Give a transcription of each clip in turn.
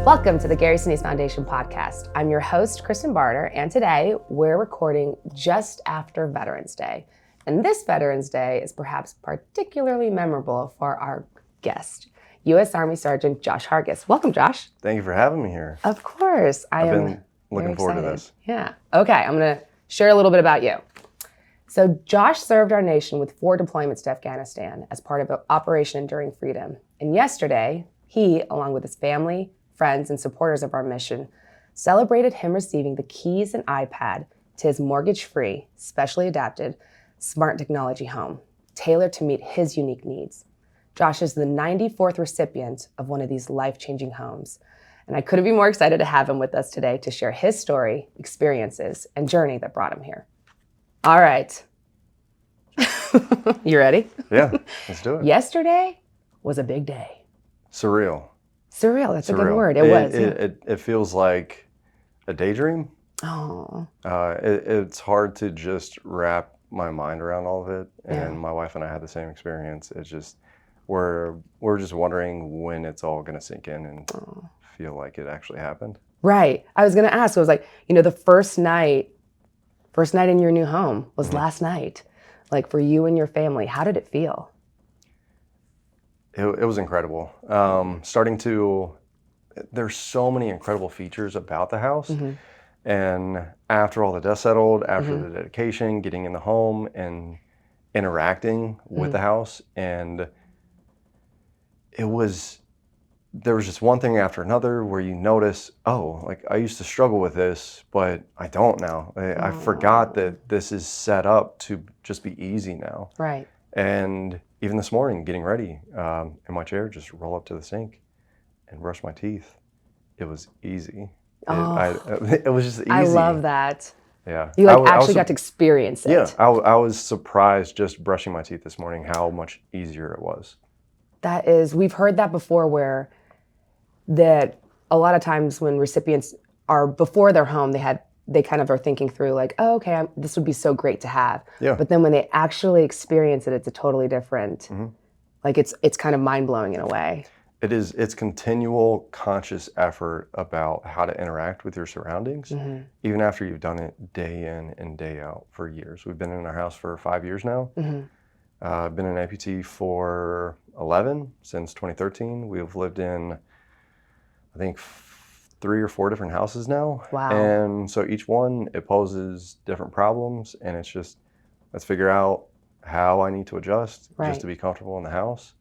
Welcome to the Gary Sinise Foundation podcast. I'm your host, Cristin Bartter, and today we're recording just after Veterans Day. And this Veterans Day is perhaps particularly memorable for our guest, U.S. Army Sergeant Josh Hargis. Welcome, Josh. Thank you for having me here. Of course. I've been looking forward to this. Yeah. Okay, I'm going to share a little bit about you. So Josh served our nation with 4 deployments to Afghanistan as part of Operation Enduring Freedom. And yesterday, he, along with his family, friends, and supporters of our mission, celebrated him receiving the keys and iPad to his mortgage-free, specially adapted, smart technology home, tailored to meet his unique needs. Josh is the 94th recipient of one of these life-changing homes, and I couldn't be more excited to have him with us today to share his story, experiences, and journey that brought him here. All right. You ready? Yeah, let's do it. Yesterday was a big day. Surreal. Surreal, that's a good word. It feels like a daydream. Oh. It's hard to just wrap my mind around all of it. And my wife and I had the same experience. It's just, we're just wondering when it's all going to sink in and feel like it actually happened. Right. I was going to ask, I was like, the first night in your new home was last night. Like for you and your family, how did it feel? It was incredible. There's so many incredible features about the house. And after all the dust settled, after the dedication, getting in the home and interacting with the house, and there was just one thing after another where you notice, like I used to struggle with this, but I don't now. I forgot that this is set up to just be easy now. Right. And even this morning, getting ready in my chair, just roll up to the sink and brush my teeth. It was easy. It was just easy. I love that. Yeah. You actually got to experience it. Yeah, I was surprised just brushing my teeth this morning how much easier it was. We've heard that before that a lot of times when recipients are before they're home, they kind of are thinking through like, this would be so great to have. Yeah. But then when they actually experience it, it's a totally different, like it's kind of mind-blowing in a way. It is. It's continual conscious effort about how to interact with your surroundings, even after you've done it day in and day out for years. We've been in our house for 5 years now. I've been an amputee for 11 since 2013. We've lived in, I think, 3 or 4 different houses now. Wow. And so each one, it poses different problems, and it's just, let's figure out how I need to adjust just to be comfortable in the house.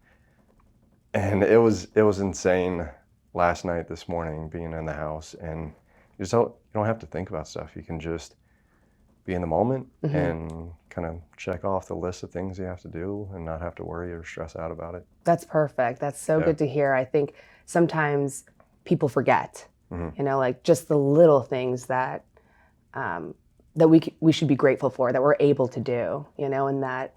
And it was insane last night, this morning, being in the house, and you don't have to think about stuff. You can just be in the moment and kind of check off the list of things you have to do and not have to worry or stress out about it. That's perfect. That's so good to hear. I think sometimes people forget. Like just the little things that we should be grateful for, that we're able to do, and that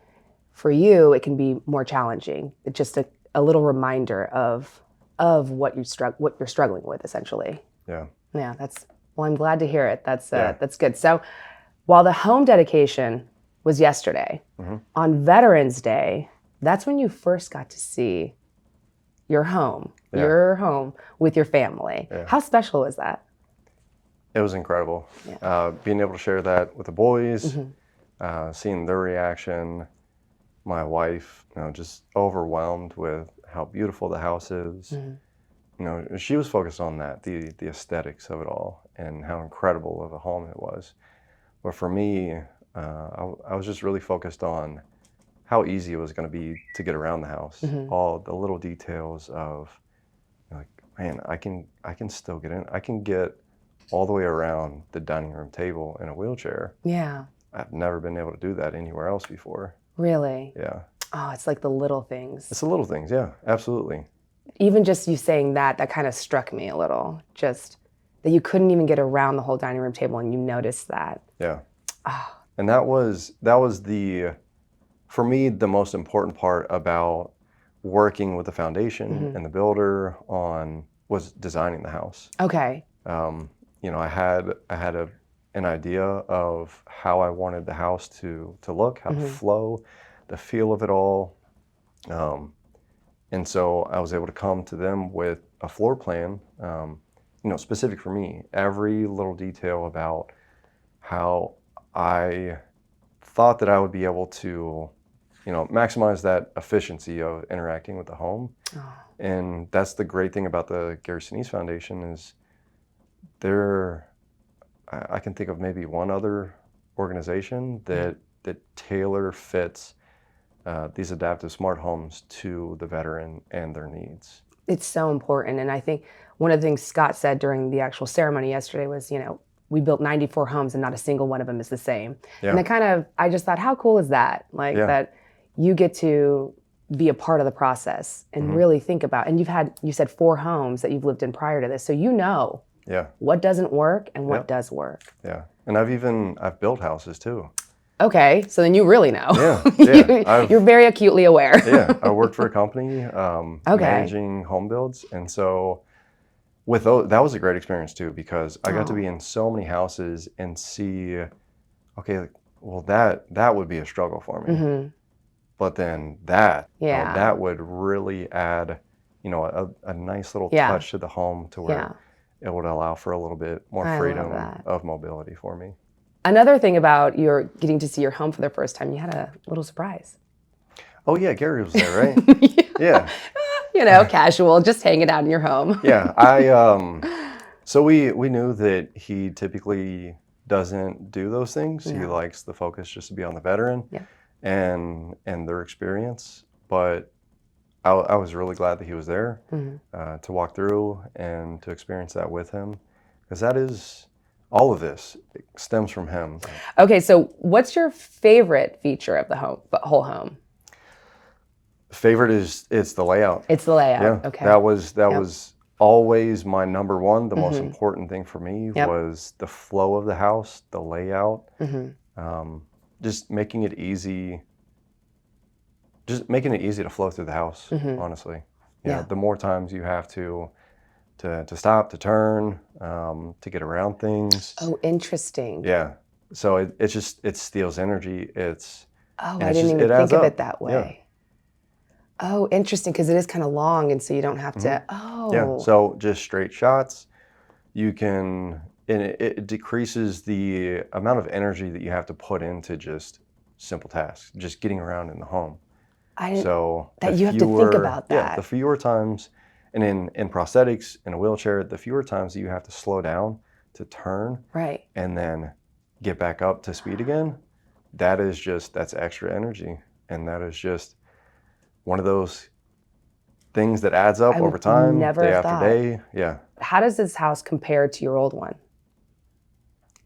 for you, it can be more challenging. It's just a little reminder of what you're struggling with, essentially. Yeah. Yeah, I'm glad to hear it. That's good. So while the home dedication was yesterday, on Veterans Day, that's when you first got to see your home with your family. Yeah. How special was that? It was incredible. Yeah. Being able to share that with the boys, seeing their reaction, my wife, just overwhelmed with how beautiful the house is. She was focused on that, the aesthetics of it all, and how incredible of a home it was. But for me, I was just really focused on how easy it was going to be to get around the house. All the little details of, like, man, I can still get in. I can get all the way around the dining room table in a wheelchair. Yeah. I've never been able to do that anywhere else before. Really? Yeah. Oh, it's like the little things. It's the little things, yeah, absolutely. even just you saying that kind of struck me a little. Just that you couldn't even get around the whole dining room table, and you noticed that. Yeah. Oh. And that was for me, the most important part about working with the foundation and the builder was designing the house. Okay. I had an idea of how I wanted the house to look, how to flow, the feel of it all. And so I was able to come to them with a floor plan, specific for me, every little detail about how I thought that I would be able to, maximize that efficiency of interacting with the home. Oh. And that's the great thing about the Gary Sinise Foundation is I can think of maybe one other organization that tailor fits these adaptive smart homes to the veteran and their needs. It's so important. And I think one of the things Scott said during the actual ceremony yesterday was, we built 94 homes and not a single one of them is the same. Yeah. And I just thought, how cool is that? Like that you get to be a part of the process and really think about, and you said 4 homes that you've lived in prior to this. So what doesn't work and what does work. Yeah. And I've built houses too. Okay. So then you really know. Yeah. You're very acutely aware. Yeah. I worked for a company managing home builds. And so with those, that was a great experience too, because I got to be in so many houses and see, okay, well that would be a struggle for me. Mm-hmm. But then that would really add, a nice little touch to the home to where it would allow for a little bit more freedom of mobility for me. Another thing about your getting to see your home for the first time, you had a little surprise. Oh yeah, Gary was there, right? Yeah. Casual, just hanging out in your home. Yeah, so we knew that he typically doesn't do those things. No. He likes the focus just to be on the veteran and their experience. But I was really glad that he was there to walk through and to experience that with him, because all of this stems from him. Okay, so what's your favorite feature of the whole home? Favorite it's the layout. It's the layout. Yeah. Okay. That was always my number one. The most important thing for me was the flow of the house, the layout, just making it easy. Just making it easy to flow through the house. Honestly, the more times you have to stop, to turn, to get around things. Oh, interesting. Yeah. So it steals energy. I didn't even think of it that way. Yeah. Oh, interesting, because it is kind of long, and so you don't have to. Oh. Yeah. So just straight shots, you can, and it decreases the amount of energy that you have to put into just simple tasks, just getting around in the home. You have to think about that. Yeah, the fewer times, and in prosthetics, in a wheelchair, the fewer times that you have to slow down to turn, right, and then get back up to speed again, that's extra energy, and that is just one of those things that adds up over time, day after day. Yeah. How does this house compare to your old one?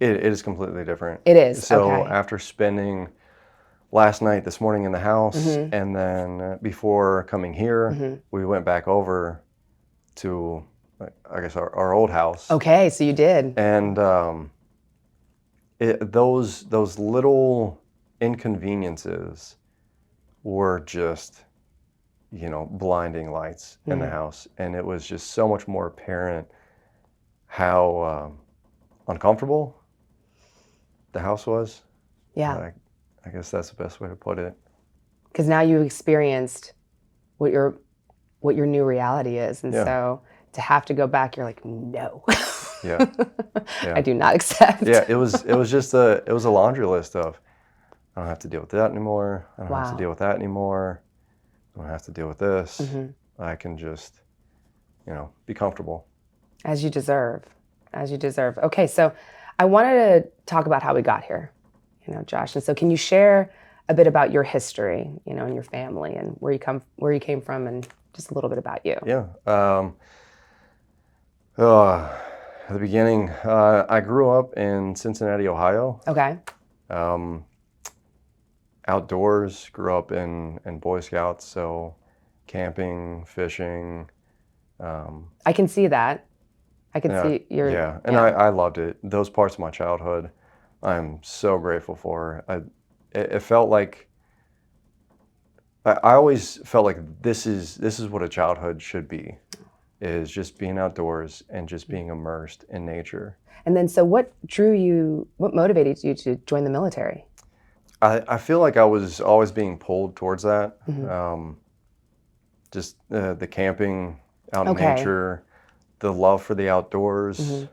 It is completely different. It is. So after spending last night, this morning in the house, and then before coming here, we went back over to, I guess, our old house. Okay, so you did. And those little inconveniences were just, blinding lights in the house. And it was just so much more apparent how uncomfortable the house was. Yeah. I guess that's the best way to put it. Because now you experienced what your new reality is. And so to have to go back, you're like, no. Yeah. I do not accept. Yeah, it was a laundry list of, I don't have to deal with that anymore. I don't have to deal with that anymore. I don't have to deal with this. I can just, be comfortable. As you deserve. Okay, so I wanted to talk about how we got here, Josh. And so can you share a bit about your history, and your family and where you came from, and just a little bit about you? Yeah. At the beginning, I grew up in Cincinnati, Ohio. Okay. Outdoors, grew up in Boy Scouts, so camping, fishing, I can see that. I can see your... Yeah, and I loved it. Those parts of my childhood, I'm so grateful for. It felt like, I always felt like this is what a childhood should be, is just being outdoors and just being immersed in nature. And then, so what motivated you to join the military? I feel like I was always being pulled towards that. Just the camping out in nature, the love for the outdoors.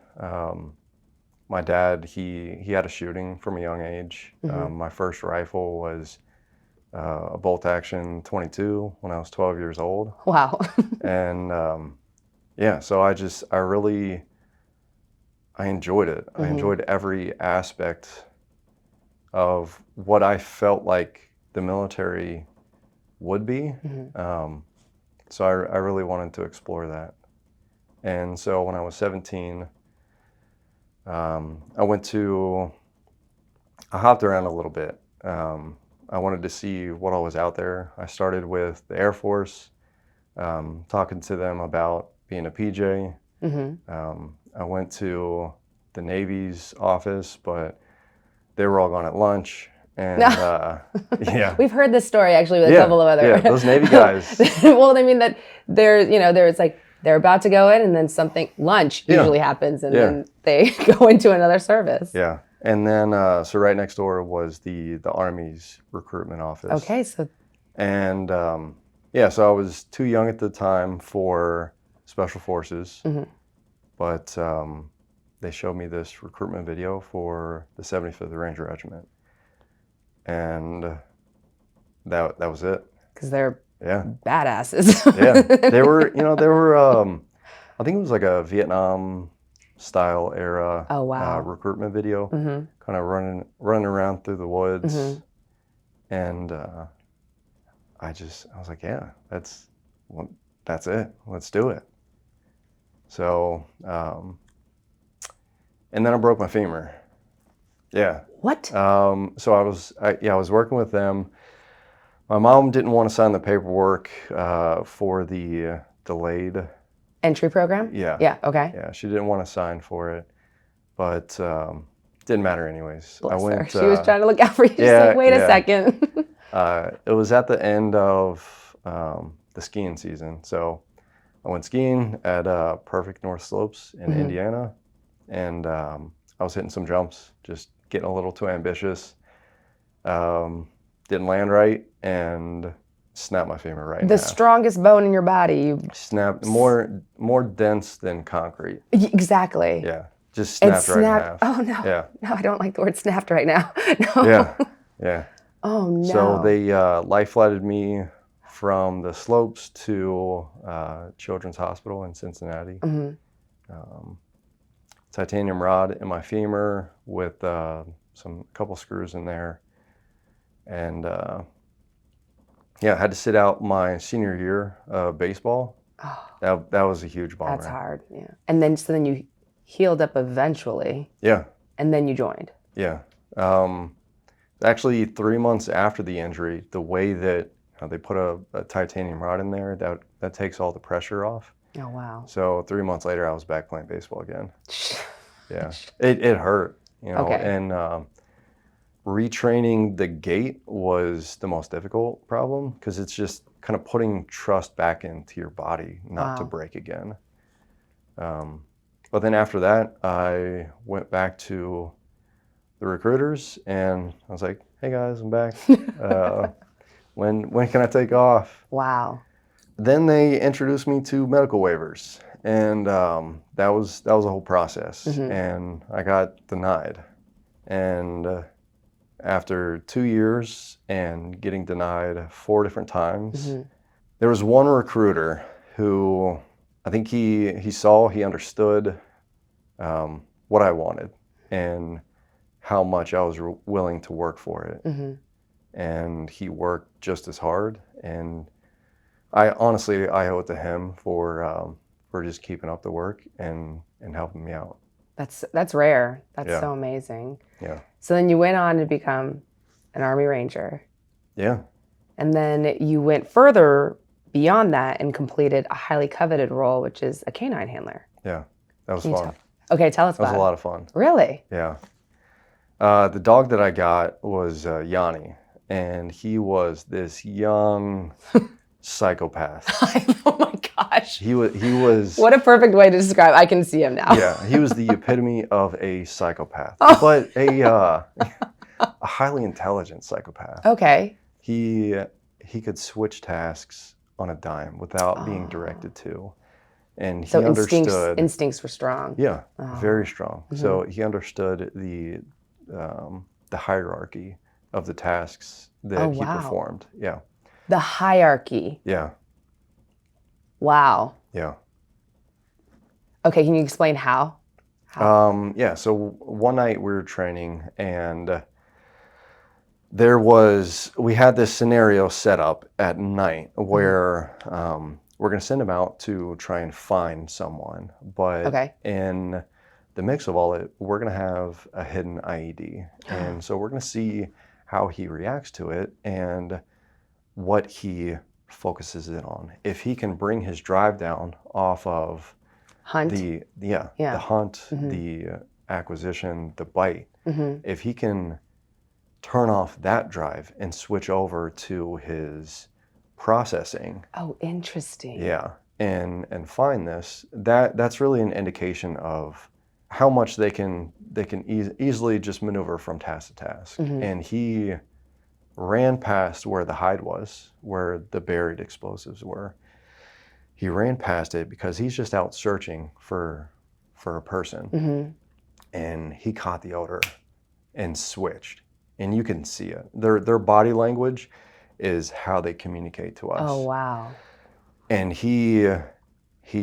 My dad, he had a shooting from a young age. My first rifle was a bolt action 22 when I was 12 years old. Wow. And yeah, so I enjoyed it. I enjoyed every aspect of what I felt like the military would be. So I really wanted to explore that. And so when I was 17, I hopped around a little bit. I wanted to see what all was out there. I started with the Air Force, talking to them about being a PJ. I went to the Navy's office, but they were all gone at lunch. And yeah, we've heard this story actually with a couple of other. Yeah, those Navy guys. Well, I mean that there's like they're about to go in, and then lunch usually happens, and then they go into another service. Yeah, and then so right next door was the Army's recruitment office. Okay, so. And yeah, so I was too young at the time for Special Forces, but they showed me this recruitment video for the 75th Ranger Regiment. And that was it. Because they're Yeah. Badasses. Yeah. They were, I think it was like a Vietnam style era recruitment video, kind of running around through the woods. And I was like, yeah, that's it. Let's do it. So, and then I broke my femur. Yeah. What? So I was working with them. My mom didn't want to sign the paperwork for the delayed entry program? Yeah. Yeah, okay. Yeah, she didn't want to sign for it, but didn't matter anyways. Bless her. She was trying to look out for you. She's like, wait a second. It was at the end of the skiing season. So I went skiing at Perfect North Slopes in Indiana, and I was hitting some jumps, just getting a little too ambitious. Didn't land right and snapped my femur right in half. Strongest bone in your body. You snapped more dense than concrete. Exactly. Yeah, just snapped right in half. Oh no. Yeah. No, I don't like the word snapped right now. No. Yeah. Yeah. Oh no. So they life flighted me from the slopes to Children's Hospital in Cincinnati. Titanium rod in my femur with couple screws in there. And yeah, I had to sit out my senior year of baseball. Oh, that was a huge bummer. That's hard, yeah. And then you healed up eventually. Yeah. And then you joined. Yeah. Actually, 3 months after the injury, the way that they put a titanium rod in there, that takes all the pressure off. Oh, wow. So 3 months later, I was back playing baseball again. Yeah. It hurt, Okay. And retraining the gait was the most difficult problem because it's just kind of putting trust back into your body not to break again. But then after that, I went back to the recruiters and I was like, hey guys, I'm back. When can I take off? Wow. Then they introduced me to medical waivers, and that was a whole process, and I got denied. And after 2 years and getting denied 4 different times, there was one recruiter who I think he understood what I wanted and how much I was willing to work for it. And he worked just as hard, and I honestly owe it to him for just keeping up the work and helping me out. That's rare. That's so amazing. Yeah. So then you went on to become an Army Ranger. Yeah. And then you went further beyond that and completed a highly coveted role, which is a canine handler. Yeah, that was fun. Okay, tell us about it. That was a lot of fun. Really? Yeah. The dog that I got was Jany, and he was this young psychopath. Oh my gosh. He was. What a perfect way to describe. I can see him now. Yeah, he was the epitome of a psychopath, but a highly intelligent psychopath. Okay. He could switch tasks on a dime without being directed to, and he understood. Instincts were strong. Yeah, very strong. So he understood the hierarchy of the tasks that he performed. Yeah. The hierarchy. Yeah. Wow. Yeah. Okay, can you explain how? Yeah, so one night we were training, and we had this scenario set up at night where we're going to send him out to try and find someone, but in the mix of all it, we're going to have a hidden IED, and so we're going to see how he reacts to it and what he focuses in on. If he can bring his drive down off of hunt, the hunt, the acquisition, the bite, if he can turn off that drive and switch over to his processing. Oh, interesting. Yeah, and find this, that's really an indication of how much they can easily just maneuver from task to task. And he ran past where the hide was, where the buried explosives were. He ran past it because he's just out searching for a person. And he caught the odor and switched. And you can see it. Their body language is how they communicate to us. Oh, wow. And he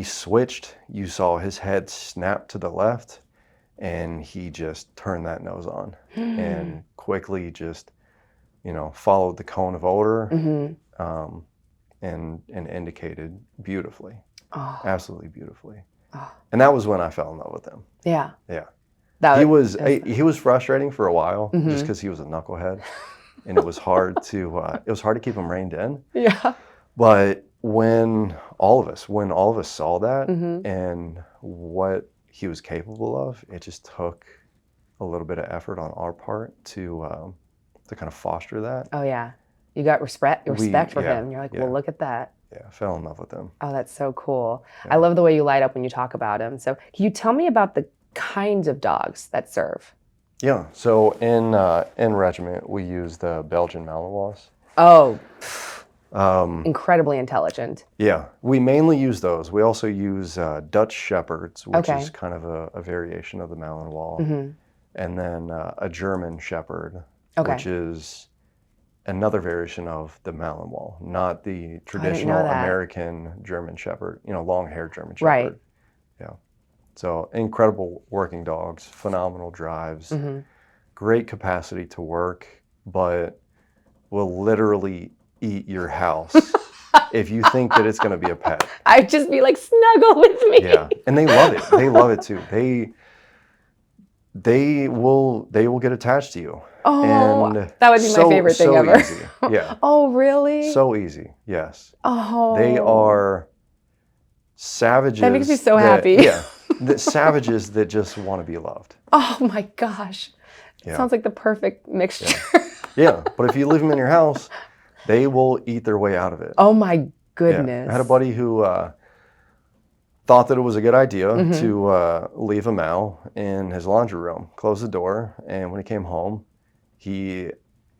switched. You saw his head snap to the left, and he just turned that nose on and quickly just, followed the cone of odor and indicated beautifully, absolutely beautifully. And that was when I fell in love with him. Yeah. Yeah. He was frustrating for a while just because he was a knucklehead, and it was hard to keep him reined in. Yeah. But when all of us saw that and what he was capable of, it just took a little bit of effort on our part to kind of foster that. Oh yeah, you got respect for him. You're like, well, look at that. Yeah, I fell in love with him. Oh, that's so cool. Yeah. I love the way you light up when you talk about him. So can you tell me about the kinds of dogs that serve? Yeah, so in regiment, we use the Belgian Malinois. Oh, incredibly intelligent. Yeah, we mainly use those. We also use Dutch Shepherds, which is kind of a variation of the Malinois. And then a German Shepherd, which is another variation of the Malinois, not the traditional American German Shepherd, long-haired German Shepherd. Right. Yeah. So incredible working dogs, phenomenal drives, great capacity to work, but will literally eat your house if you think that it's going to be a pet. I'd just be like, snuggle with me. Yeah, and they love it. They love it too. They will get attached to you. Oh, and that would be my favorite thing ever. Easy. Yeah. Oh, really? So easy. Yes. Oh. They are savages. That makes me so happy. Yeah. The savages that just want to be loved. Oh my gosh. Yeah. Sounds like the perfect mixture. Yeah, but if you leave them in your house, they will eat their way out of it. Oh my goodness. Yeah. I had a buddy who thought that it was a good idea to leave a Mal in his laundry room, close the door, and when he came home, he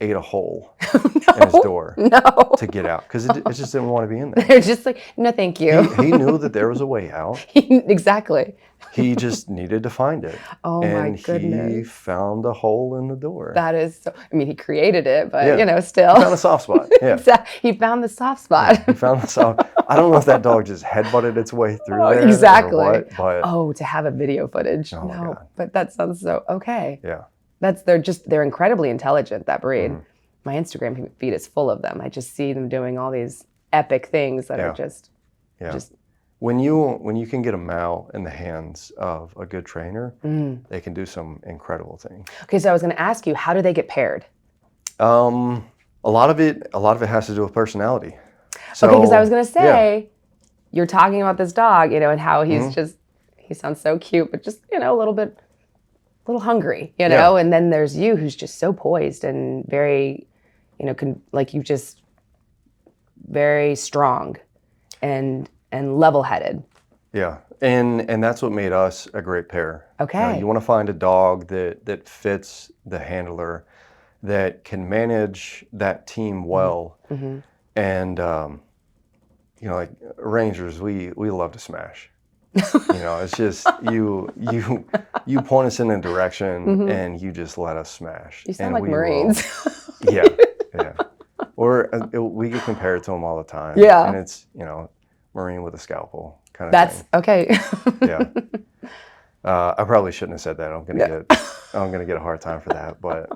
ate a hole in his door to get out because it just didn't want to be in there. They're just like, no, thank you. He knew that there was a way out. Exactly. He just needed to find it. Oh my goodness. And he found a hole in the door. That is so, he created it, but still. He found a soft spot. Yeah. He found the soft spot. Yeah, he found the soft. I don't know if that dog just headbutted its way through there. Exactly. Or what, but to have a video footage. Oh my God. But that sounds so okay. Yeah. They're incredibly intelligent, that breed. My Instagram feed is full of them. I just see them doing all these epic things that are just when you can get a Mal in the hands of a good trainer, they can do some incredible things. Okay, so I was going to ask you, how do they get paired? A lot of it has to do with personality. So, okay, because I was going to say, you're talking about this dog, and how he's he sounds so cute, but just, a little hungry, and then there's you who's just so poised and very, very strong and level-headed. Yeah, and that's what made us a great pair. Okay. You want to find a dog that fits the handler, that can manage that team well, and like Rangers, we love to smash. It's just you point us in a direction and you just let us smash. You sound and like Marines. Yeah. Or we get compared to them all the time. Yeah. And it's Marine with a scalpel kind of thing. That's okay. Yeah. I probably shouldn't have said that. I'm gonna get a hard time for that. But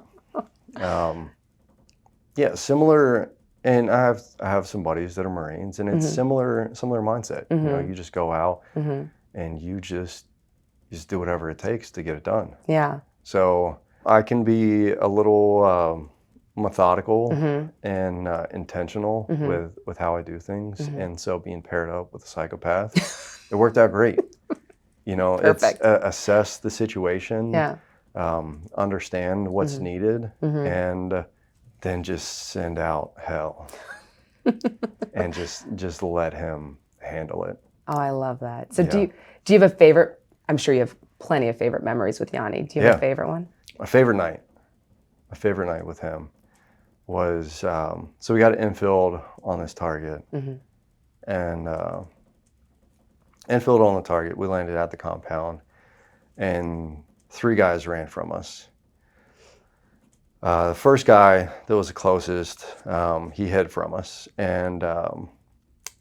similar. And I have some buddies that are Marines, and it's similar mindset. You just go out and you just do whatever it takes to get it done. Yeah. So I can be a little methodical and intentional with how I do things, and so being paired up with a psychopath, it worked out great. Perfect. It's assess the situation, understand what's needed, and then just send out hell and just let him handle it. Oh, I love that. So do you have a favorite? I'm sure you have plenty of favorite memories with Jany. Do you have a favorite one? My favorite night with him was, so we got it infield on this target, and infield on the target, we landed at the compound, and 3 guys ran from us. The first guy that was the closest, he hid from us, and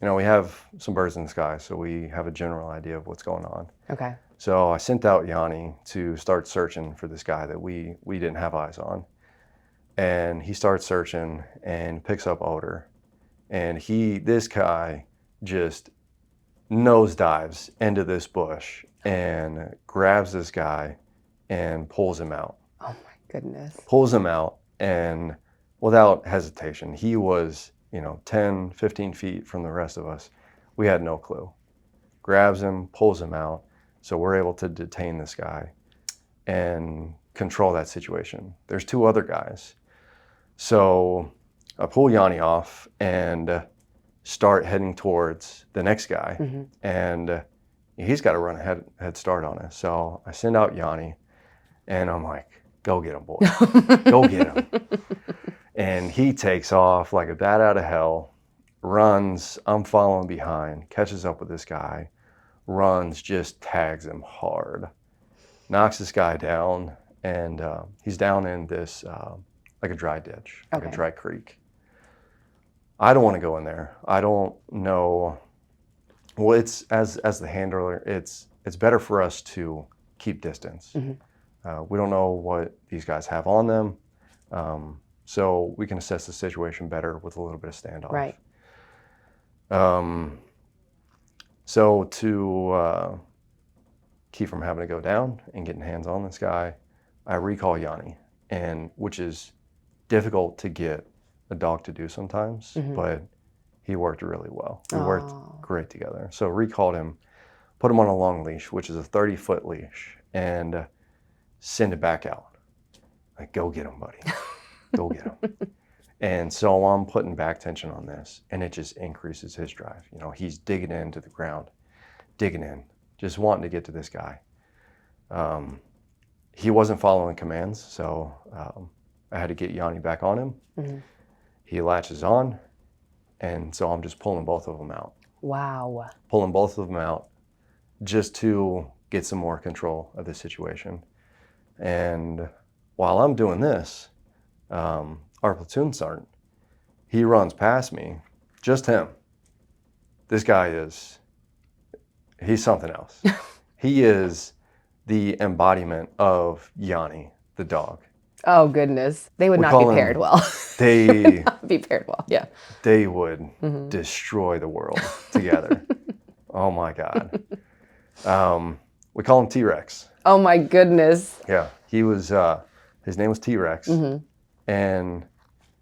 we have some birds in the sky, so we have a general idea of what's going on. Okay. So I sent out Jany to start searching for this guy that we didn't have eyes on, and he starts searching and picks up odor, and this guy just nosedives into this bush and grabs this guy and pulls him out. Oh my goodness. Pulls him out, and without hesitation, he was 10, 15 feet from the rest of us. We had no clue. Grabs him, pulls him out, so we're able to detain this guy and control that situation. There's 2 other guys. So I pull Jany off and start heading towards the next guy, and he's got to run a head start on us. So I send out Jany, and I'm like, go get him, boy. Go get him. And he takes off like a bat out of hell, runs, I'm following behind, catches up with this guy, runs, just tags him hard, knocks this guy down, and he's down in this, like a dry ditch, like a dry creek. I don't want to go in there. I don't know. Well, it's as the handler, it's better for us to keep distance. We don't know what these guys have on them, so we can assess the situation better with a little bit of standoff. Right. So to keep from having to go down and getting hands on this guy, I recall Jany, which is difficult to get a dog to do sometimes, but he worked really well. We worked great together. So recalled him, put him on a long leash, which is a 30-foot leash, and send it back out. Like, go get him, buddy. Go get him. And so I'm putting back tension on this, and it just increases his drive. He's digging into the ground, digging in, just wanting to get to this guy. He wasn't following commands, so I had to get Jany back on him. He latches on, and so I'm just pulling both of them out. Wow. Pulling both of them out just to get some more control of the situation. And while I'm doing this, our platoon sergeant, he runs past me, just him. This guy he's something else. He is the embodiment of Jany, the dog. Oh goodness, they would not be paired well. They be paired well, yeah. They would destroy the world together. Oh my God. We call him T-Rex. Oh my goodness. Yeah, he was. His name was T-Rex, and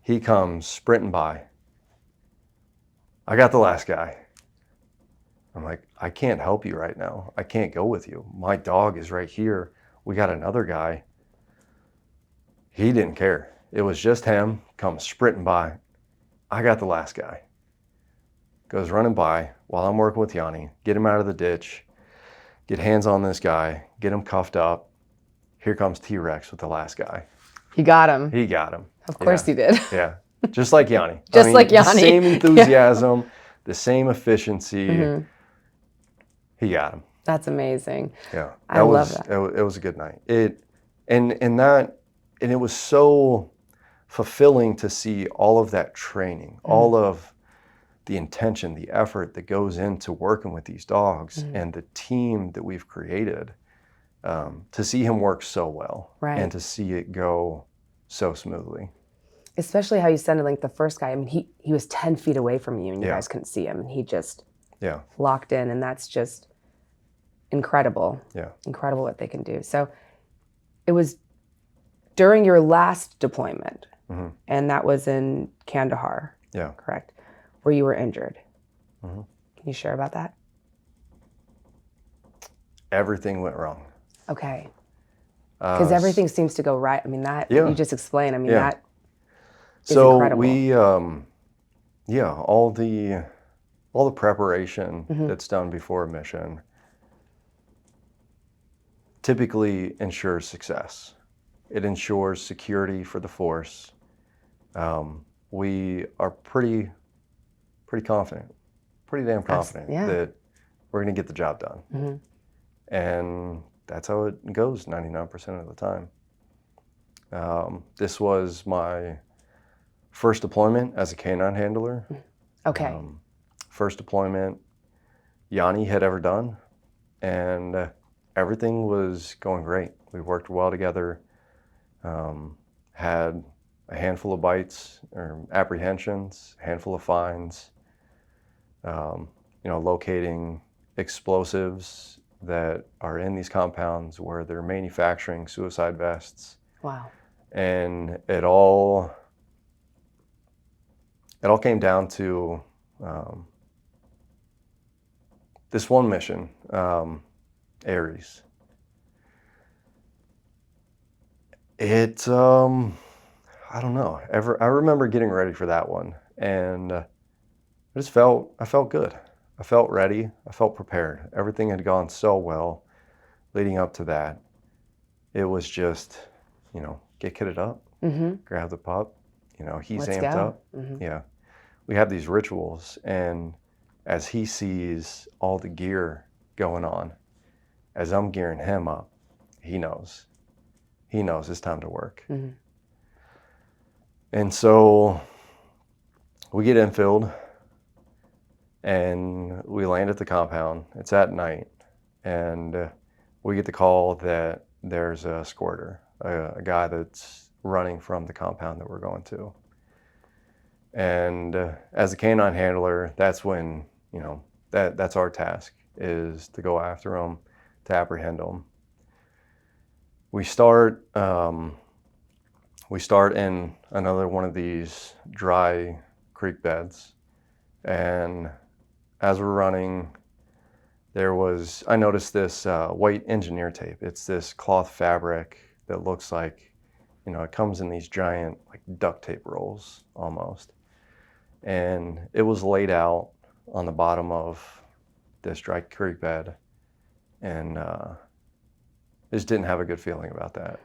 he comes sprinting by. I got the last guy. I'm like, I can't help you right now. I can't go with you. My dog is right here. We got another guy. He didn't care. It was just him, comes sprinting by. I got the last guy. Goes running by while I'm working with Jany, get him out of the ditch, get hands on this guy, get him cuffed up. Here comes T-Rex with the last guy. You got him. He got him. Of course he did. Yeah. Just like Jany. Just like Jany. The same enthusiasm, the same efficiency. He got him. That's amazing. Yeah. I love that. It was a good night. And it was so fulfilling to see all of that training, all of the intention, the effort that goes into working with these dogs and the team that we've created, to see him work so well and to see it go so smoothly. Especially how you said it, like the first guy, I mean, he was 10 feet away from you and you guys couldn't see him and he just locked in, and that's just incredible. Yeah. Incredible what they can do. So it was during your last deployment, and that was in Kandahar. Yeah. Correct. Where you were injured. Can you share about that? Everything went wrong. Okay. Because everything seems to go right. I mean, that you just explained. I mean, that is incredible. We, all the preparation that's done before a mission typically ensures success. It ensures security for the force. We are pretty confident, pretty damn confident that we're going to get the job done. And that's how it goes 99% of the time. This was my first deployment as a canine handler. Okay. First deployment Jany had ever done, and everything was going great. We worked well together, had a handful of bites or apprehensions, a handful of fines, locating explosives that are in these compounds where they're manufacturing suicide vests. Wow. And it all came down to this one mission, Ares. I don't know. I remember getting ready for that one, and I felt good. I felt ready. I felt prepared. Everything had gone so well leading up to that. It was just, get kitted up, grab the pup. He's Let's amped go. up. Yeah. We have these rituals, and as he sees all the gear going on, as I'm gearing him up, he knows it's time to work. And so we get infilled and we land at the compound. It's at night, and we get the call that there's a squirter, a guy that's running from the compound that we're going to. And as a canine handler, that's when, that's our task, is to go after him, to apprehend him. We start in another one of these dry creek beds, and as we're running, I noticed this white engineer tape. It's this cloth fabric that looks like, it comes in these giant like duct tape rolls almost. And it was laid out on the bottom of this dry creek bed, and just didn't have a good feeling about that.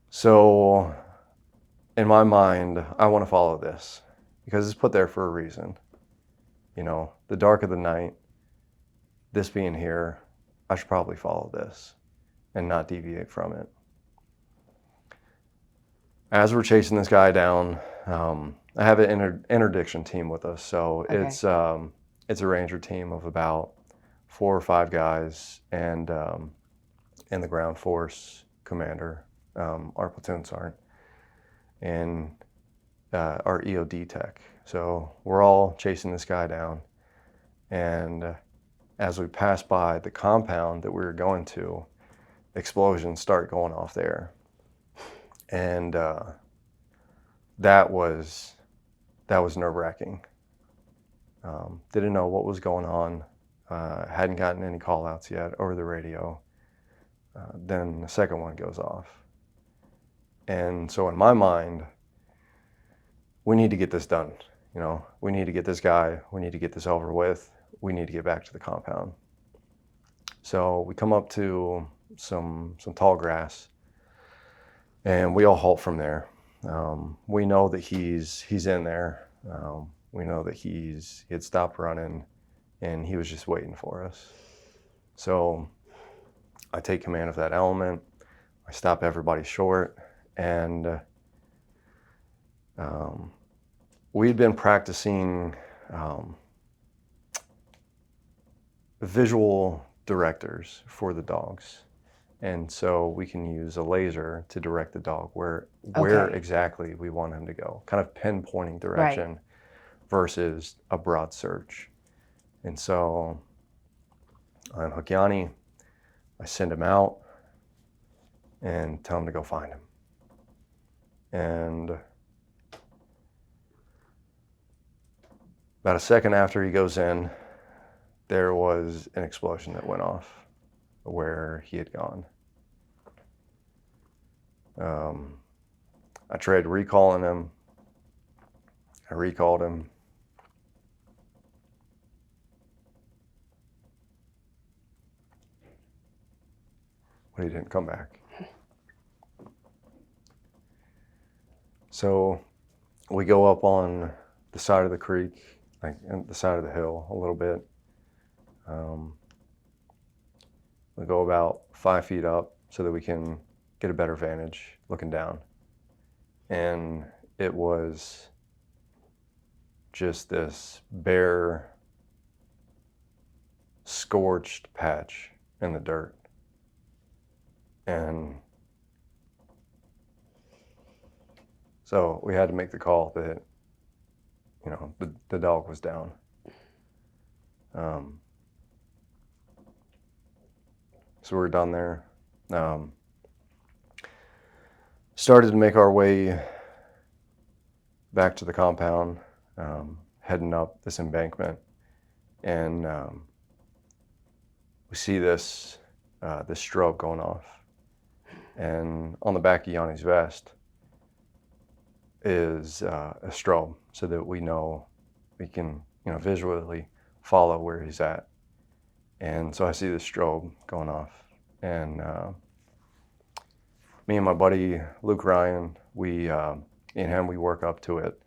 So in my mind, I want to follow this because it's put there for a reason. The dark of the night, this being here, I should probably follow this and not deviate from it. As we're chasing this guy down, I have an interdiction team with us. So it's a Ranger team of about 4 or 5 guys, and in the ground force commander, our platoon sergeant, and our EOD tech. So we're all chasing this guy down, and as we pass by the compound that we were going to, explosions start going off there, and that was nerve-wracking. Didn't know what was going on. Hadn't gotten any call outs yet over the radio. Then the second one goes off. And so in my mind, we need to get this done. You know, we need to get this guy, we need to get this over with. We need to get back to the compound. So we come up to some tall grass, and we all halt from there. We know that he's in there. We know that he had stopped running, and he was just waiting for us. So I take command of that element. I stop everybody short, and we'd been practicing visual directors for the dogs. And so we can use a laser to direct the dog where exactly we want him to go, kind of pinpointing direction versus a broad search. And so I unhook Jany, I send him out and tell him to go find him. And about a second after he goes in, there was an explosion that went off where he had gone. I tried recalling him. I recalled him. But he didn't come back. So we go up on the side of the creek, like on the side of the hill a little bit. We go about 5 feet up so that we can get a better vantage looking down. And it was just this bare, scorched patch in the dirt. And so we had to make the call that, you know, the dog was down. So we were done there. Started to make our way back to the compound, heading up this embankment, and we see this strobe going off. And on the back of Jany's vest is a strobe, so that we know we can, you know, visually follow where he's at. And so I see this strobe going off, and me and my buddy Luke Ryan, me and him, we work up to it,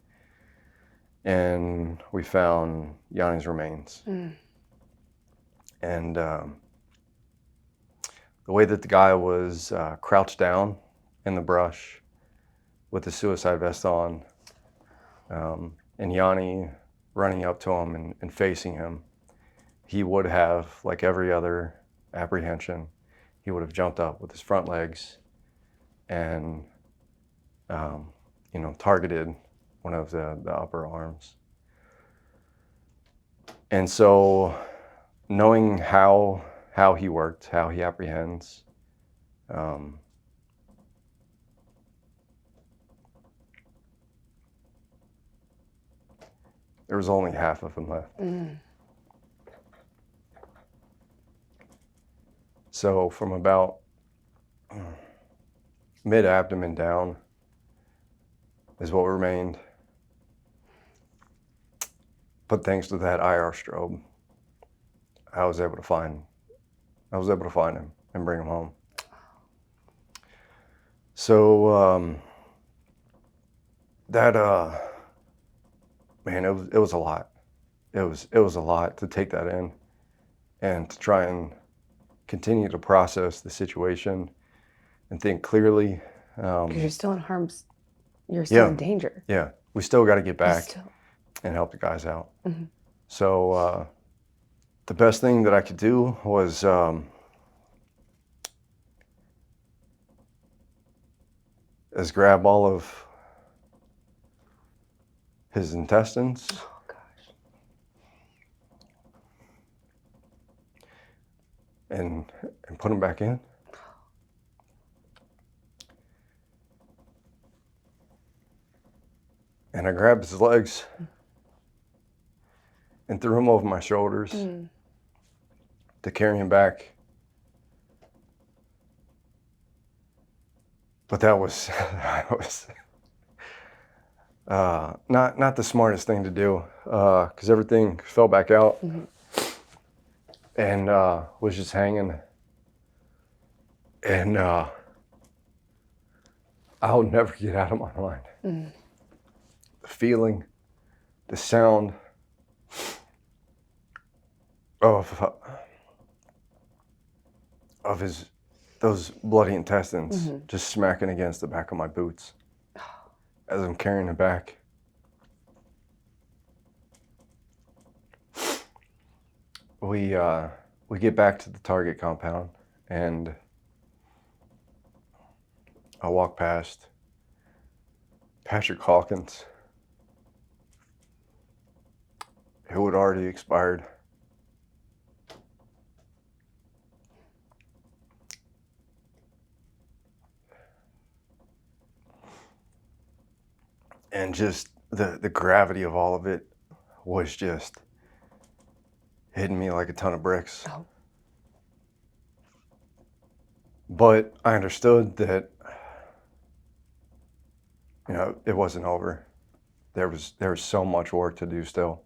and we found Jany's remains. And the way that the guy was crouched down in the brush with the suicide vest on, and Jany running up to him and facing him, he would have, like every other apprehension, he would have jumped up with his front legs and, you know, targeted one of the upper arms. And so, knowing how he worked, how he apprehends, there was only half of him left. So from about mid-abdomen down is what remained. But thanks to that IR strobe, I was able to find him and bring him home. So man, it was a lot. It was a lot to take that in and to try and continue to process the situation and think clearly. Because you're still you're still in danger. Yeah, we still got to get back and help the guys out. So the best thing that I could do was grab all of his intestines. Oh gosh. And put them back in. And I grabbed his legs and threw him over my shoulders to carry him back. But that was, not the smartest thing to do, because everything fell back out and was just hanging. And I'll never get out of my mind. The feeling, the sound of those bloody intestines just smacking against the back of my boots as I'm carrying it back. We get back to the target compound, and I walk past Patrick Hawkins, who had already expired. And just the gravity of all of it was just hitting me like a ton of bricks. Oh. But I understood that, it wasn't over. There was so much work to do still.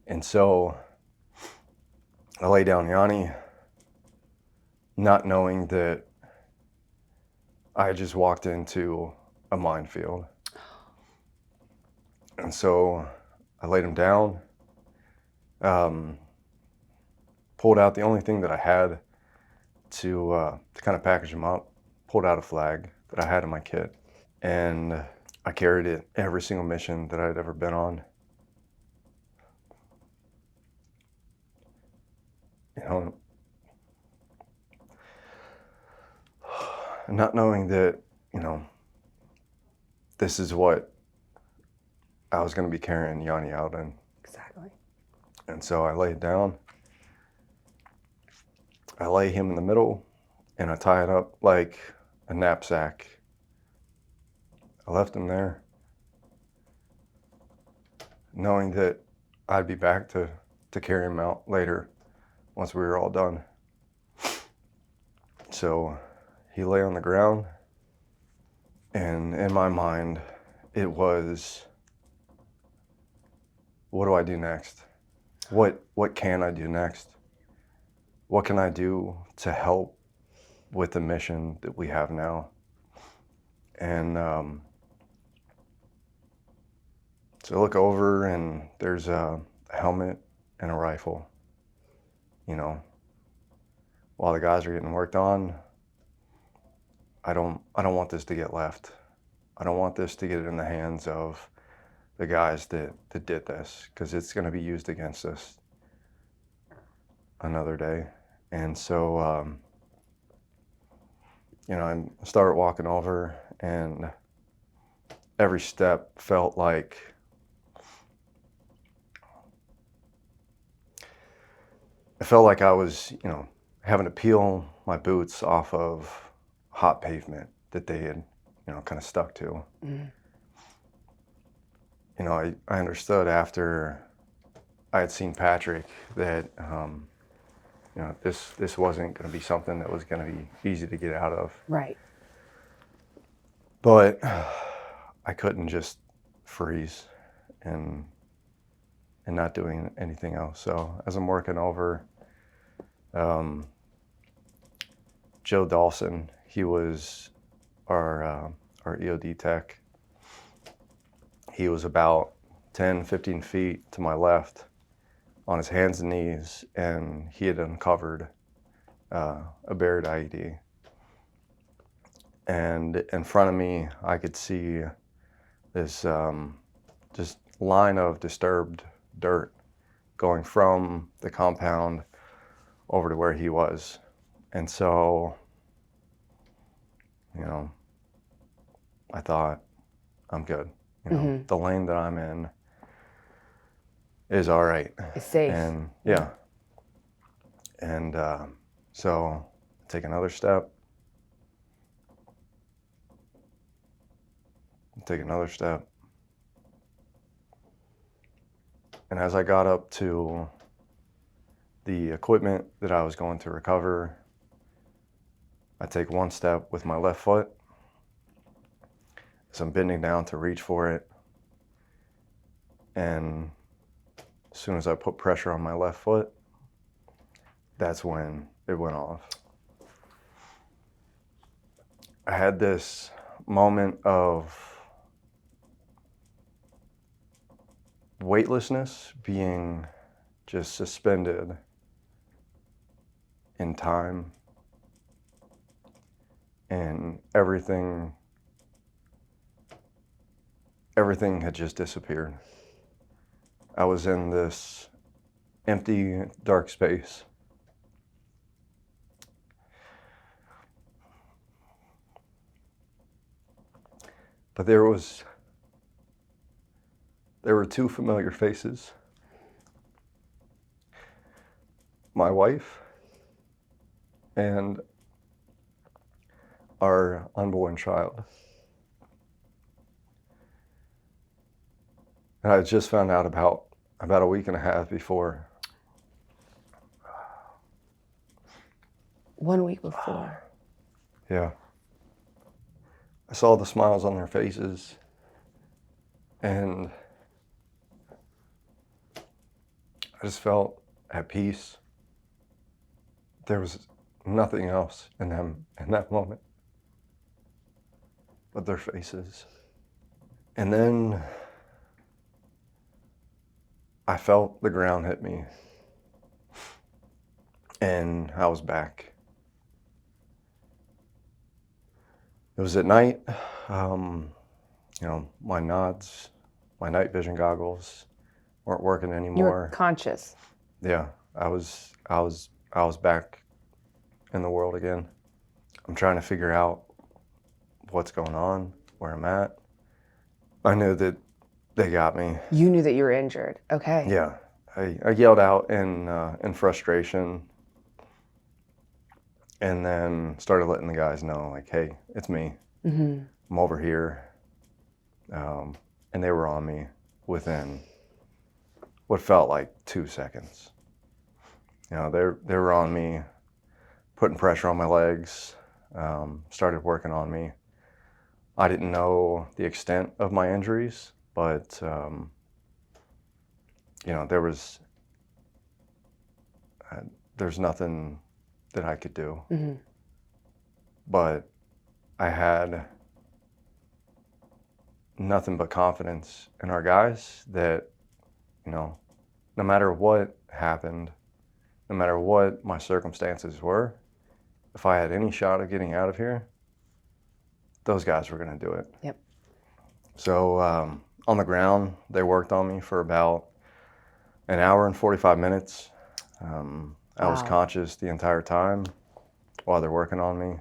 And so I lay down Jany, not knowing that I had just walked into a minefield. And so I laid him down, pulled out the only thing that I had to kind of package him up, pulled out a flag that I had in my kit, and I carried it every single mission that I'd ever been on. Not knowing that, this is what I was going to be carrying Jany out in. Exactly. And so I lay it down. I lay him in the middle, and I tie it up like a knapsack. I left him there, knowing that I'd be back to carry him out later once we were all done. So he lay on the ground, and in my mind, it was, what do I do next? What can I do next? What can I do to help with the mission that we have now? And so I look over, and there's a helmet and a rifle. While the guys are getting worked on, I don't want this to get left. I don't want this to get in the hands of the guys that did this, because it's going to be used against us another day. And so, I started walking over, and every step felt like I was, having to peel my boots off of hot pavement that they had, kind of stuck to. I understood after I had seen Patrick that, this wasn't going to be something that was going to be easy to get out of. Right. But I couldn't just freeze and not doing anything else. So as I'm working over, Joe Dawson, he was our EOD tech. He was about 10, 15 feet to my left on his hands and knees, and he had uncovered a buried IED. And in front of me, I could see this just line of disturbed dirt going from the compound over to where he was. And so, I thought, I'm good. The lane that I'm in is all right. It's safe. And yeah. And so take another step. Take another step. And as I got up to the equipment that I was going to recover, I take one step with my left foot. So I'm bending down to reach for it. And as soon as I put pressure on my left foot, that's when it went off. I had this moment of weightlessness, being just suspended in time, and everything had just disappeared. I was in this empty, dark space. But there were two familiar faces. My wife and our unborn child. And I just found out about a week and a half before. 1 week before. Yeah. I saw the smiles on their faces, and I just felt at peace. There was nothing else in them in that moment but their faces. And then I felt the ground hit me, and I was back. It was at night. My nods, my night vision goggles weren't working anymore. You were conscious. Yeah, I was back in the world again. I'm trying to figure out what's going on, where I'm at. I knew that they got me. You knew that you were injured. Okay. Yeah, I yelled out in frustration, and then started letting the guys know, like, hey, it's me. Mm-hmm. I'm over here. And they were on me within what felt like 2 seconds. They were on me, putting pressure on my legs, started working on me. I didn't know the extent of my injuries, but there's nothing that I could do. Mm-hmm. But I had nothing but confidence in our guys that, no matter what happened, no matter what my circumstances were, if I had any shot of getting out of here, those guys were going to do it. Yep. So on the ground, they worked on me for about an hour and 45 minutes. I was conscious the entire time while they're working on me.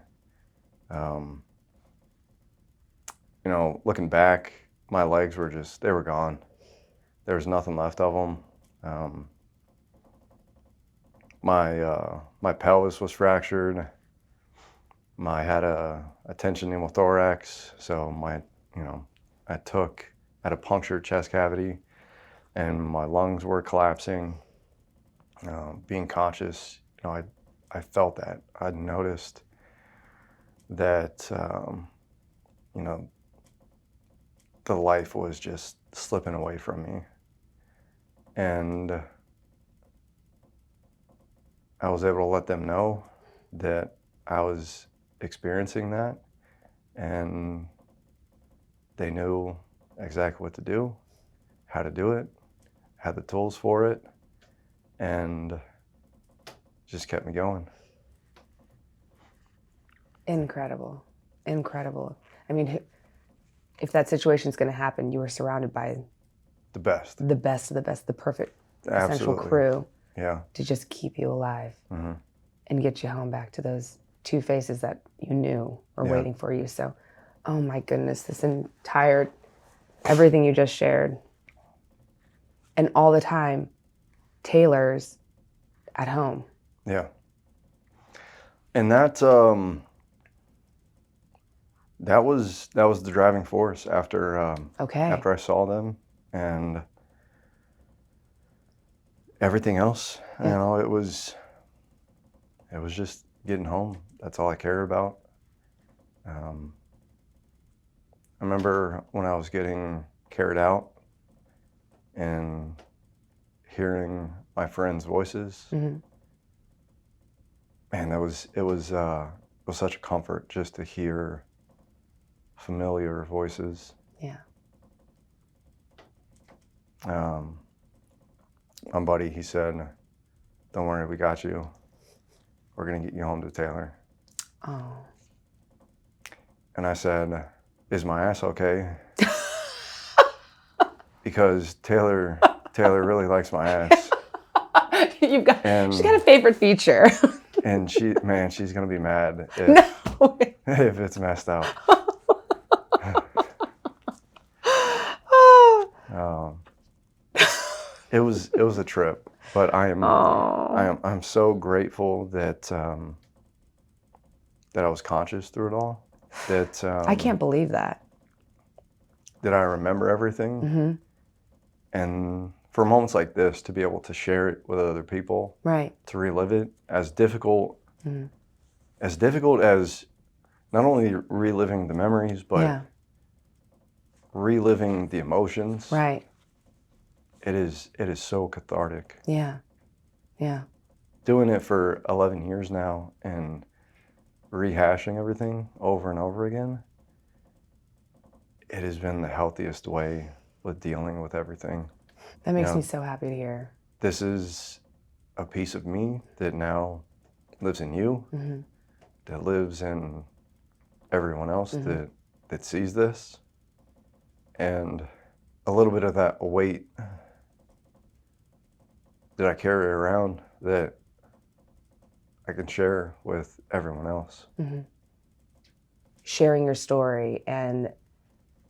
Looking back, my legs were they were gone. There was nothing left of them. My pelvis was fractured. I had a tension pneumothorax, so I had a punctured chest cavity, and my lungs were collapsing. Being conscious, I felt that. I noticed that, the life was just slipping away from me. And I was able to let them know that I was experiencing that, and they knew exactly what to do, how to do it, had the tools for it, and just kept me going. Incredible. I mean, if that situation is going to happen, you were surrounded by the best of the best, the perfect essential crew. Yeah. To just keep you alive. Mm-hmm. And get you home back to those two faces that you knew were waiting for you. So, oh my goodness, everything you just shared, and all the time, Taylor's at home. Yeah. And that was the driving force after I saw them. And everything else, you know, it was just getting home. That's all I cared about. I remember when I was getting carried out and hearing my friends' voices. Mm-hmm. Man, it was such a comfort just to hear familiar voices. Yeah. My buddy, he said, "Don't worry, we got you. We're gonna get you home to Taylor." Oh. And I said, "Is my ass okay?" Because Taylor really likes my ass. She's got a favorite feature. And she's gonna be mad if No. if it's messed up. It was a trip, but I'm so grateful that that I was conscious through it all. That I can't believe that. That I remember everything, Mm-hmm. and for moments like this, to be able to share it with other people, Right. to relive it, as difficult Mm-hmm. as not only reliving the memories, but reliving the emotions. Right. It is so cathartic. Yeah. Yeah. Doing it for 11 years now and rehashing everything over and over again, it has been the healthiest way with dealing with everything. That makes me so happy to hear. This is a piece of me that now lives in you, Mm-hmm. that lives in everyone else Mm-hmm. that sees this. And a little bit of that weight that I carry around that I can share with everyone else. Mm-hmm. Sharing your story, and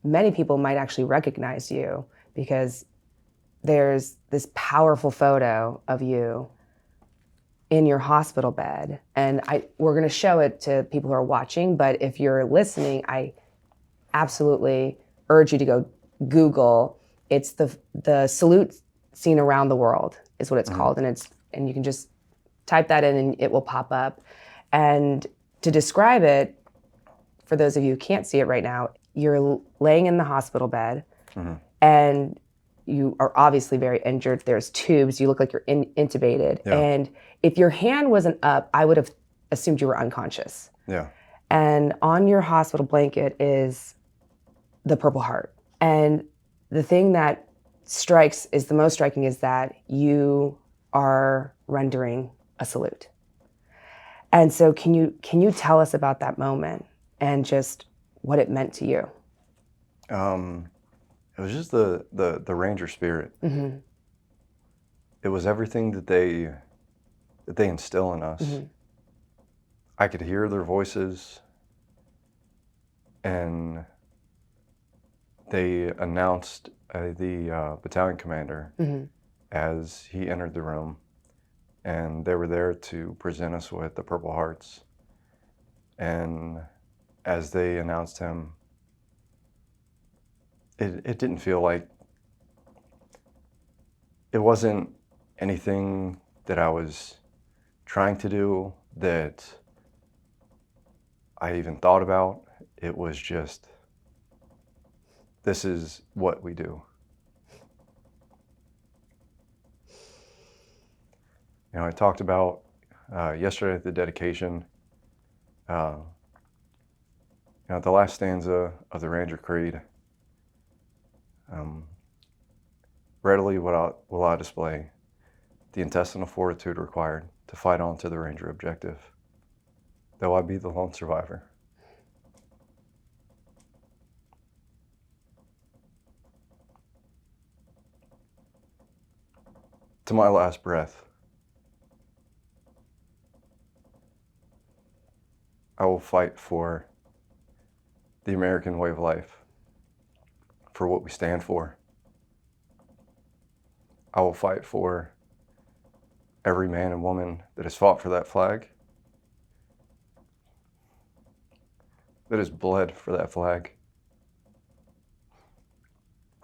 many people might actually recognize you because there's this powerful photo of you in your hospital bed, and we're going to show it to people who are watching, but if you're listening, I absolutely urge you to go Google. It's the salute seen around the world is what it's called, and you can just type that in and it will pop up. And to describe it, for those of you who can't see it right now, you're laying in the hospital bed, and you are obviously very injured. There's tubes. You look like you're intubated. Yeah. And if your hand wasn't up, I would have assumed you were unconscious. Yeah. And on your hospital blanket is the Purple Heart. And the thing that is the most striking is that you are rendering a salute. And so can you tell us about that moment and just what it meant to you? It was just the Ranger spirit. Mm-hmm. It was everything that they instill in us. Mm-hmm. I could hear their voices, and they announced the battalion commander as he entered the room, and they were there to present us with the Purple Hearts. And as they announced him, it didn't feel like, it wasn't anything that I was trying to do, that I even thought about. It was just, this is what we do. You know, I talked about yesterday at the dedication, you know, the last stanza of the Ranger Creed. Readily will I display the intestinal fortitude required to fight on to the Ranger objective, though I be the lone survivor. To my last breath, I will fight for the American way of life, for what we stand for. I will fight for every man and woman that has fought for that flag, that has bled for that flag,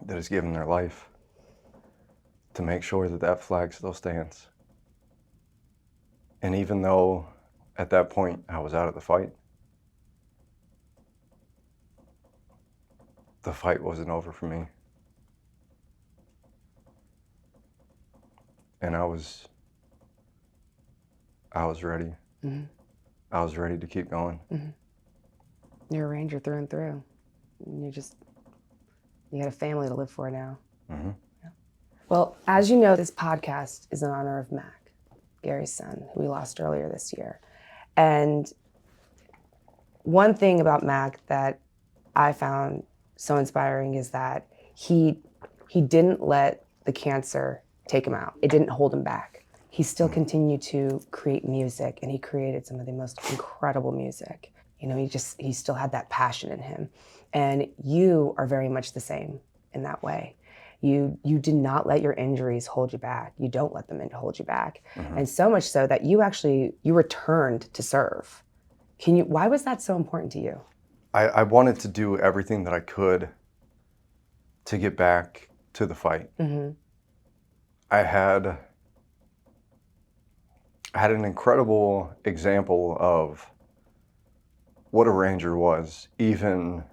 that has given their life to make sure that that flag still stands. And even though at that point I was out of the fight wasn't over for me. And I was ready. Mm-hmm. I was ready to keep going. Mm-hmm. You're a Ranger through and through. You got a family to live for now. Mm-hmm. Yeah. Well, as you know, this podcast is in honor of Mac, Gary's son, who we lost earlier this year. And one thing about Mac that I found so inspiring is that he didn't let the cancer take him out. It didn't hold him back. He still continued to create music, and he created some of the most incredible music. You know, he still had that passion in him. And you are very much the same in that way. You did not let your injuries hold you back. You don't let them hold you back. Mm-hmm. And so much so that you returned to serve. Why was that so important to you? I wanted to do everything that I could to get back to the fight. Mm-hmm. I had an incredible example of what a Ranger was, even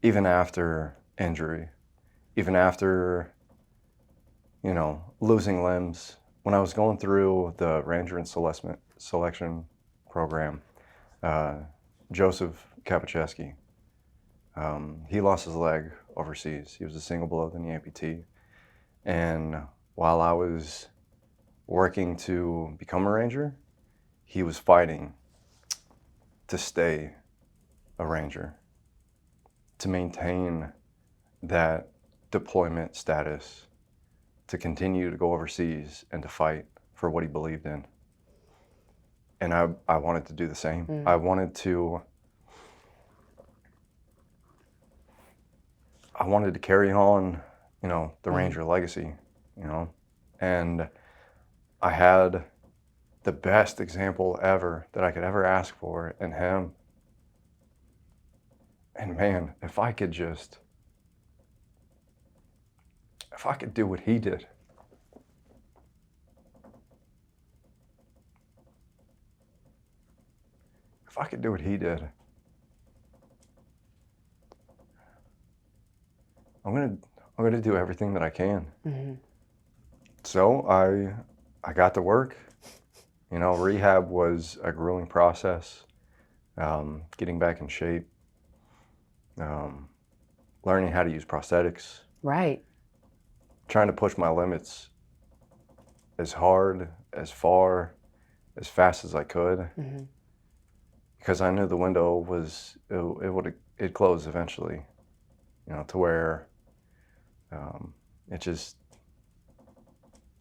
after injury, even after, losing limbs. When I was going through the Ranger and selection program, Joseph Kapachewski, he lost his leg overseas. He was a single below the knee amputee. And while I was working to become a Ranger, he was fighting to stay a Ranger, to maintain that deployment status, to continue to go overseas and to fight for what he believed in. And I wanted to do the same. Mm. I wanted to carry on, the Ranger legacy, and I had the best example ever that I could ever ask for in him. And man, if I could do what he did, I'm gonna do everything that I can. Mm-hmm. So I got to work. Rehab was a grueling process. Getting back in shape, learning how to use prosthetics. Right. Trying to push my limits as hard, as far, as fast as I could. Mm-hmm. Because I knew the window it'd close eventually, to where it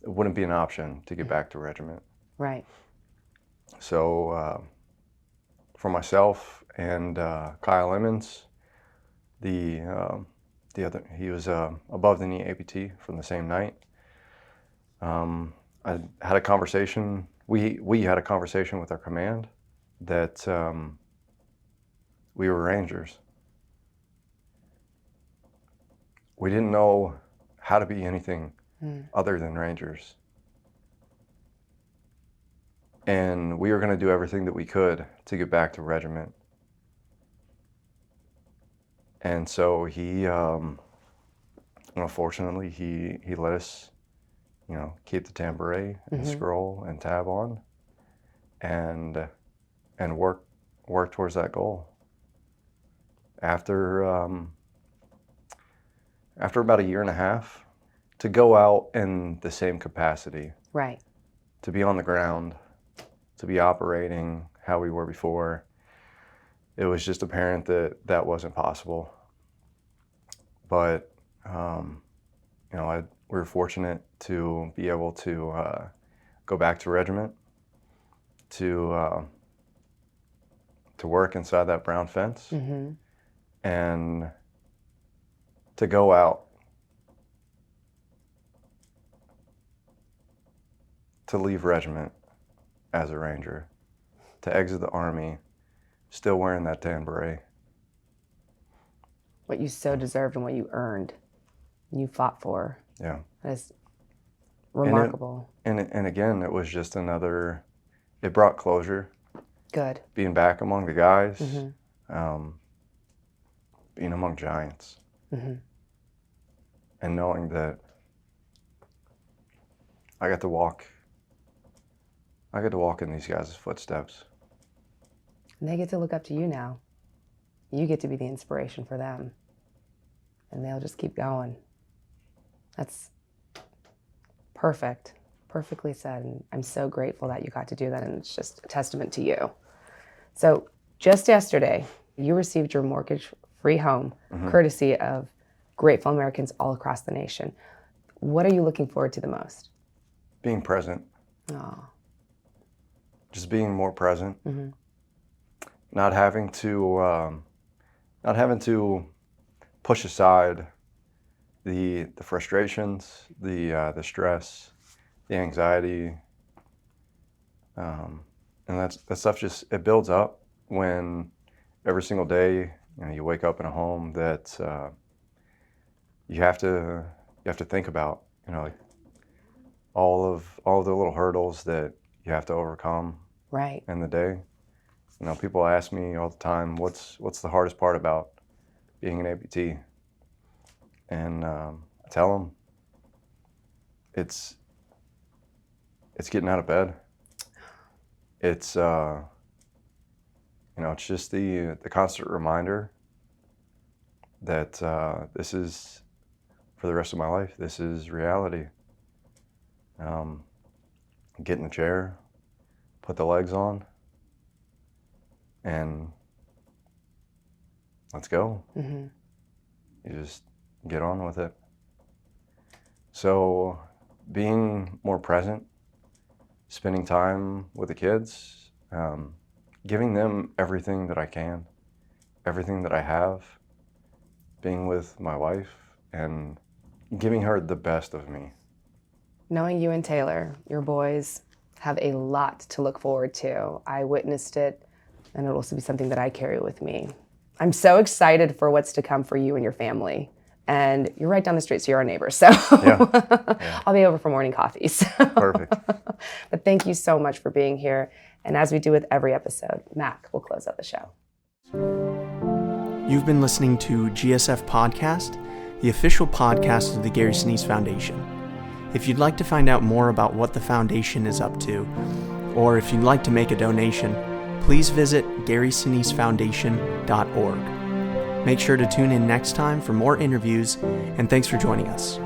wouldn't be an option to get back to regiment. Right. So for myself and Kyle Emmons, the other, he was above the knee amputee from the same night. I had a conversation. We had a conversation with our command that we were Rangers. We didn't know how to be anything other than Rangers. And we were going to do everything that we could to get back to regiment. And so he, fortunately, he let us, keep the tambourine and scroll and tab on, and work towards that goal. After about a year and a half, to go out in the same capacity. Right. To be on the ground, to be operating how we were before, it was just apparent that wasn't possible. But, we were fortunate to be able to go back to regiment, to work inside that brown fence, and to go out, to leave regiment as a Ranger, to exit the Army, still wearing that tan beret. What you so deserved and what you earned, you fought for. Yeah. That is remarkable. And again, it was just it brought closure. Good. Being back among the guys, being among giants, and knowing that I got to walk in these guys' footsteps. And they get to look up to you now. You get to be the inspiration for them. And they'll just keep going. That's perfect. Perfectly said. And I'm so grateful that you got to do that. And it's just a testament to you. So just yesterday, you received your mortgage-free home, courtesy of grateful Americans all across the nation. What are you looking forward to the most? Being present. Oh. Just being more present. Not having to push aside the frustrations, the stress, the anxiety, and that stuff it builds up when every single day you wake up in a home that you have to think about, like all of the little hurdles that you have to overcome in the day. People ask me all the time, what's the hardest part about being an amputee? And I tell them it's getting out of bed. It's it's just the constant reminder that this is for the rest of my life. This is reality. Get in the chair, put the legs on, and let's go. You just get on with it. So being more present, spending time with the kids, giving them everything that I can, everything that I have, being with my wife and giving her the best of me. Knowing you and Taylor, your boys, have a lot to look forward to. I witnessed it, and it'll also be something that I carry with me. I'm so excited for what's to come for you and your family. And you're right down the street, so you're our neighbors. So Yeah. I'll be over for morning coffees. Perfect. But thank you so much for being here. And as we do with every episode, Mac will close out the show. You've been listening to GSF Podcast, the official podcast of the Gary Sinise Foundation. If you'd like to find out more about what the foundation is up to, or if you'd like to make a donation, please visit GarySiniseFoundation.org. Make sure to tune in next time for more interviews, and thanks for joining us.